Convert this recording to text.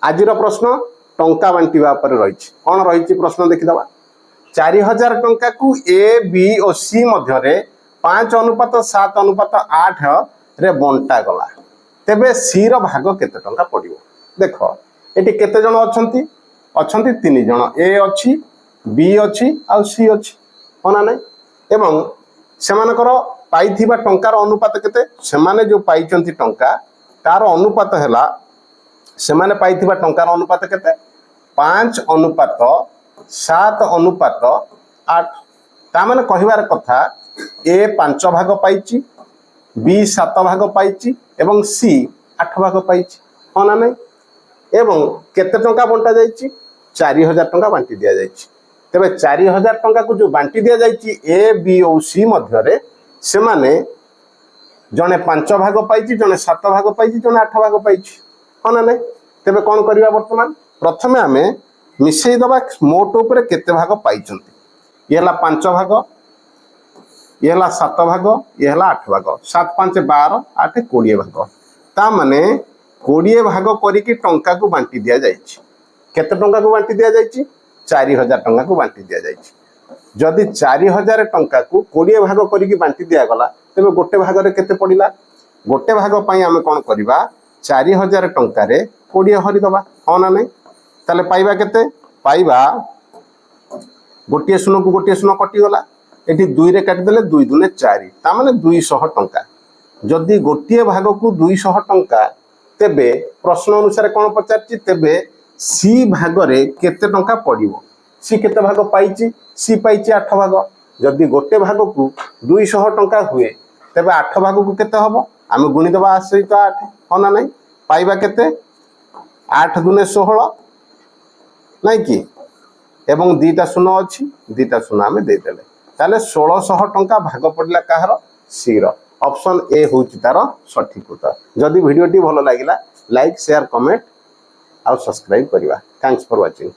आज प्रश्न टंका बांटिबा पर रही कौन रही प्रश्न देखीदबा 4000 टंका को ए बी और सी मध्य 5:7:8 रे बंटा गला तेबे सी रो भाग केते टंका पड़िबो। देख एटी केते जण अछंती अछंती 3 जण ए अछि बी अछि आ सी अछि होना नै एवं सेमानकर पाइथिबा टंकार अनुपात केते सेमाने जो पाइचंती टंका तार अनुपात हैला सेमाने पाइथिबा टंकार अनुपात केते 5:7:8 ता माने कहिबार कथा ए 5 भाग पाइची बी 7 भाग पाइची एवं सी 8 भाग पाइची होना नै एवं केते टंका बंटा जाइची 4000 टंका बांटी दिया जाइची। तेबे 4000 टंका को जो बांटी दिया जाइची ए बी और सी मध्य से माने जने 5 भाग पाइची जने 7 भाग पाइची जने 8 भाग पाइची होना नै तेबे कौन करिया वर्तमान प्रथमे आमे मिसई दबा मोट ऊपर केते भाग पाइचंती ये हला 5 भाग ये हला 7 भाग ये हला 8 भाग 7 5 12 8 20 भाग ता माने 20 भाग करी की टंका को बांटी दिया जाइची केते टंका को बांटी दिया जाइची 4000 टंका को बांटी दिया जाइची। जदि 4000 टंका को 20 भाग करी की बांटी दिया गला तेबे गोटे भाग रे केते पडिला गोटे भाग पई आमे कोन करबा 4000 टंका रे 20 हरि दबा होना नै ताले पाइबा केते पाइबा गोटे शून्य को गोटे शून्य कटि गला एठी 2 रे काटि देले 2 दुने 4 ता माने 200 टंका जदि गोटे भाग को 200 टंका तेबे प्रश्न अनुसार कोन पचारची तेबे सी भाग रे केते टंका पडिबो सी केते भाग पाइची सी पाइची 8 भाग जदि गोटे भाग को 200 टंका हुए तेबे 8 भाग को केते हबो आमे गुणी देबा 8 तो 8 होना नै पाइबा केते 8 दुने 16 नै कि एवं दीटा शून्य अछि दीटा शून्य आमे दे देले ताले 1600 टंका भाग पड़ला काहर सी रो ऑप्शन ए होची तार सठिक उत्तर। जदि वीडियो टी भलो लागिला लाइक शेयर कमेंट और सब्सक्राइब करिवा। Thanks for watching.